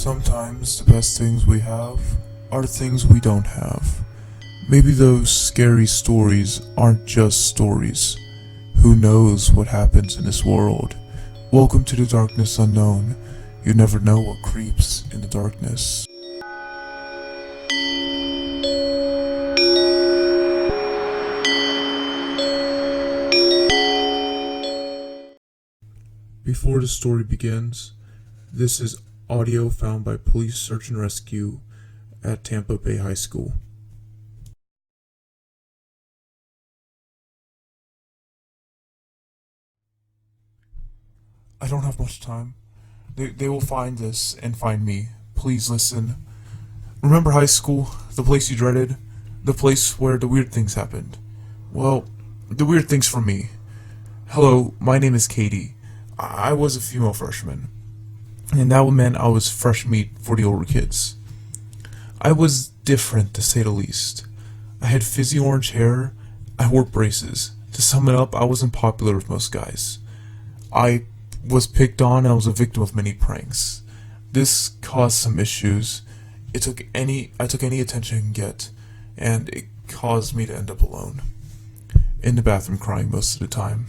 Sometimes the best things we have are things we don't have. Maybe those scary stories aren't just stories. Who knows what happens in this world? Welcome to the darkness unknown. You never know what creeps in the darkness. Before the story begins, this is audio found by police search and rescue at Tampa Bay High School. I don't have much time. They will find this and find me. Please listen. Remember high school? The place you dreaded? The place where the weird things happened? Well, the weird things for me. Hello, my name is Katie. I was a female freshman, and that meant I was fresh meat for the older kids. I was different, to say the least. I had fizzy orange hair. I wore braces. To sum it up, I wasn't popular with most guys. I was picked on and I was a victim of many pranks. This caused some issues. I took any attention I can get, and it caused me to end up alone. In the bathroom crying most of the time.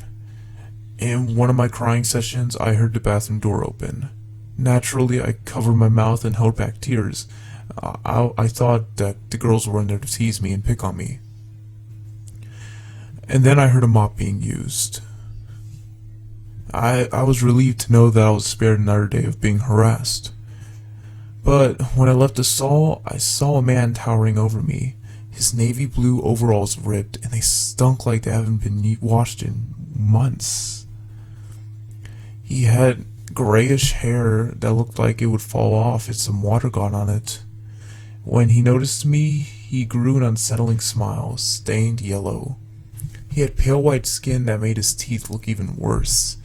In one of my crying sessions, I heard the bathroom door open. Naturally, I covered my mouth and held back tears. I thought that the girls were in there to tease me and pick on me. And then I heard a mop being used. I was relieved to know that I was spared another day of being harassed. But when I left the stall, I saw a man towering over me. His navy blue overalls ripped, and they stunk like they haven't been washed in months. He had grayish hair that looked like it would fall off if some water got on it. When he noticed me, he grew an unsettling smile, stained yellow. He had pale white skin that made his teeth look even worse.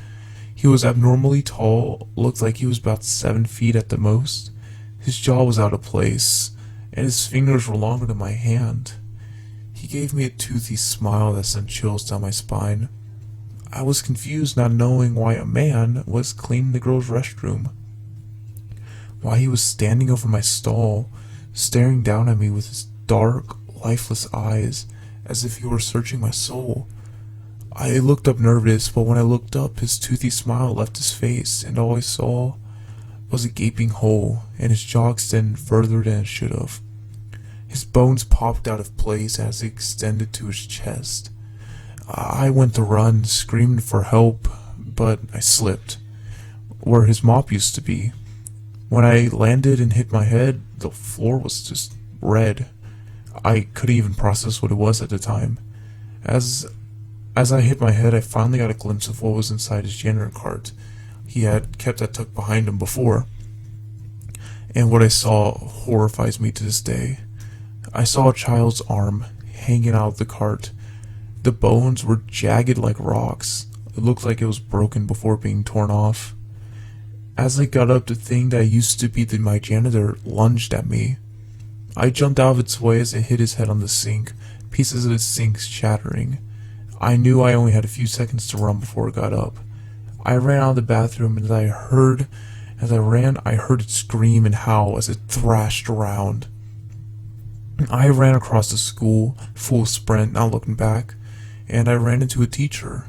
He was abnormally tall, looked like he was about 7 feet at the most. His jaw was out of place, and his fingers were longer than my hand. He gave me a toothy smile that sent chills down my spine. I was confused, not knowing why a man was cleaning the girls' restroom. Why he was standing over my stall, staring down at me with his dark, lifeless eyes, as if he were searching my soul. I looked up nervous, but when I looked up, his toothy smile left his face, and all I saw was a gaping hole, and his jaw extended further than it should have. His bones popped out of place as it extended to his chest. I went to run, screamed for help, but I slipped, where his mop used to be. When I landed and hit my head, the floor was just red. I couldn't even process what it was at the time. As I hit my head, I finally got a glimpse of what was inside his janitor cart. He had kept that tucked behind him before, and what I saw horrifies me to this day. I saw a child's arm hanging out of the cart. The bones were jagged like rocks. It looked like it was broken before being torn off. As I got up, the thing that used to be my janitor lunged at me. I jumped out of its way as it hit his head on the sink, pieces of the sink shattering. I knew I only had a few seconds to run before it got up. I ran out of the bathroom, and I heard it scream and howl as it thrashed around. I ran across the school, full sprint, not looking back, and I ran into a teacher.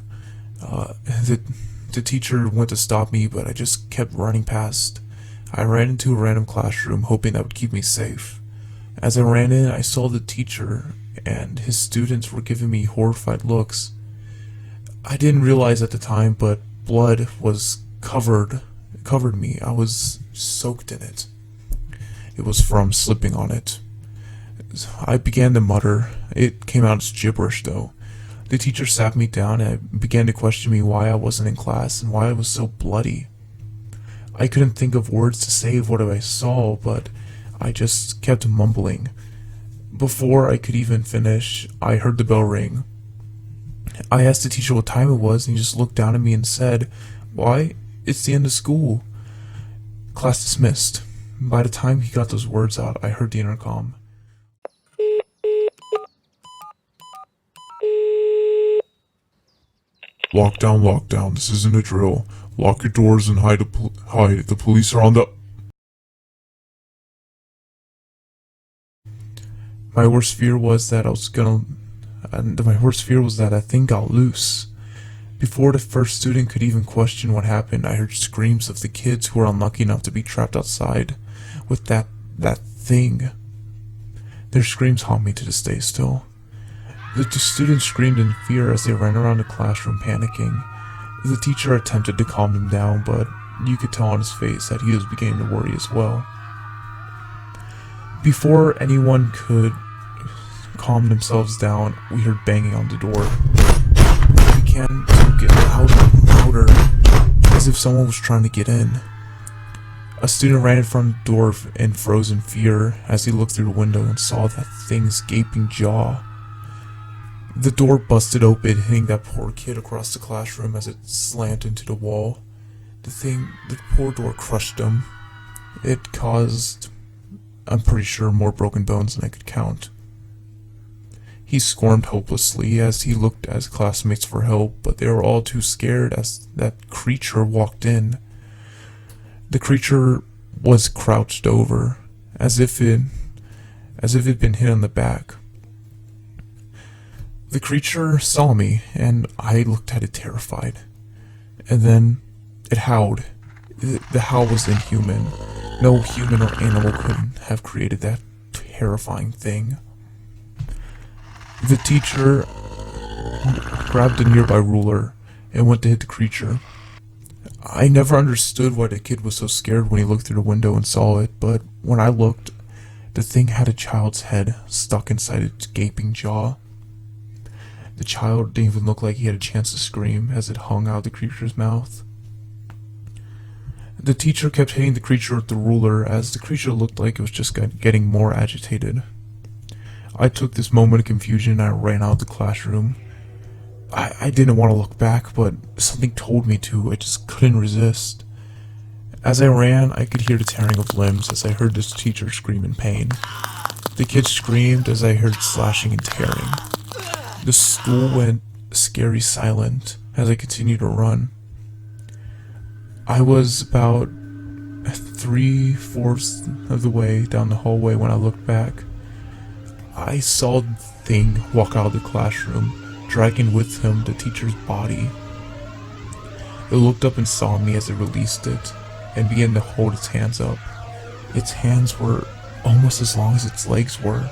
The teacher went to stop me, but I just kept running past. I ran into a random classroom, hoping that would keep me safe. As I ran in, I saw the teacher, and his students were giving me horrified looks. I didn't realize at the time, but blood was covered me. I was soaked in it. It was from slipping on it. I began to mutter. It came out as gibberish, though. The teacher sat me down and began to question me why I wasn't in class and why I was so bloody. I couldn't think of words to say of what I saw, but I just kept mumbling. Before I could even finish, I heard the bell ring. I asked the teacher what time it was, and he just looked down at me and said, "Why, it's the end of school." Class dismissed. By the time he got those words out, I heard the intercom. Lockdown, lockdown. This isn't a drill. Lock your doors and hide. The police are on the... My worst fear was that that thing got loose. Before the first student could even question what happened, I heard screams of the kids who were unlucky enough to be trapped outside with that thing. Their screams haunt me to this day still. The students screamed in fear as they ran around the classroom panicking. The teacher attempted to calm them down, but you could tell on his face that he was beginning to worry as well. Before anyone could calm themselves down, we heard banging on the door. It began to get louder and louder, as if someone was trying to get in. A student ran in front of the door and froze in fear as he looked through the window and saw that thing's gaping jaw. The door busted open, hitting that poor kid across the classroom as it slammed into the wall. The poor door crushed him. It caused, I'm pretty sure, more broken bones than I could count. He squirmed hopelessly as he looked at his classmates for help, but they were all too scared as that creature walked in. The creature was crouched over, as if it'd been hit on the back. The creature saw me, and I looked at it terrified. And then it howled. The howl was inhuman. No human or animal could have created that terrifying thing. The teacher grabbed a nearby ruler and went to hit the creature. I never understood why the kid was so scared when he looked through the window and saw it, but when I looked, the thing had a child's head stuck inside its gaping jaw. The child didn't even look like he had a chance to scream as it hung out of the creature's mouth. The teacher kept hitting the creature with the ruler as the creature looked like it was just getting more agitated. I took this moment of confusion and I ran out of the classroom. I didn't want to look back, but something told me to. I just couldn't resist. As I ran, I could hear the tearing of limbs as I heard this teacher scream in pain. The kid screamed as I heard slashing and tearing. The school went scary silent as I continued to run. I was about 3/4 of the way down the hallway when I looked back. I saw the thing walk out of the classroom, dragging with him the teacher's body. It looked up and saw me as it released it, and began to hold its hands up. Its hands were almost as long as its legs were,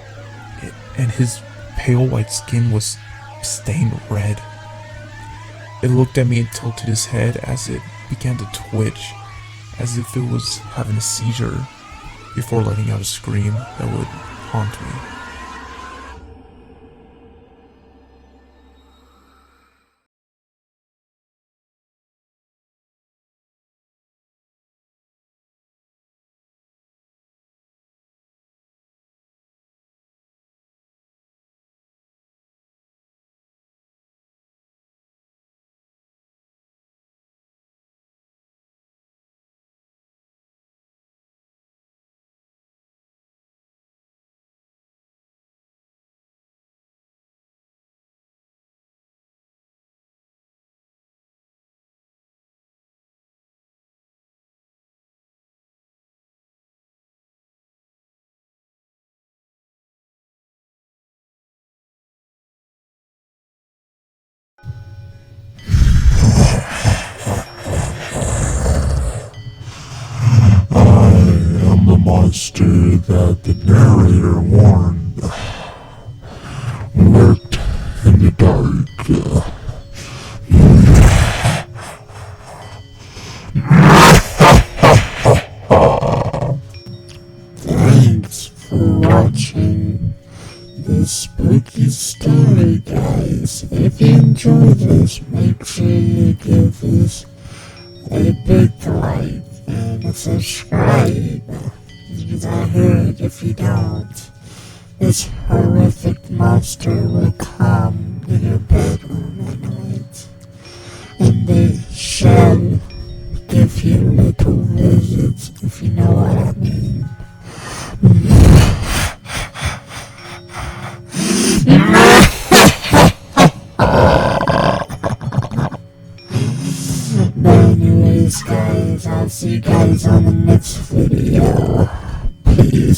and his pale white skin was stained red. It looked at me and tilted its head as it began to twitch, as if it was having a seizure, before letting out a scream that would haunt me. Monster that the narrator warned lurked in the dark. Thanks for watching this spooky story, guys. If you enjoyed this, make sure you give this a big like and a subscribe. Because I heard if you don't, this horrific monster will come in your bedroom at night, and they shall give you little visits, if you know what I mean. But anyways, guys, I'll see you guys on the next video. Peace.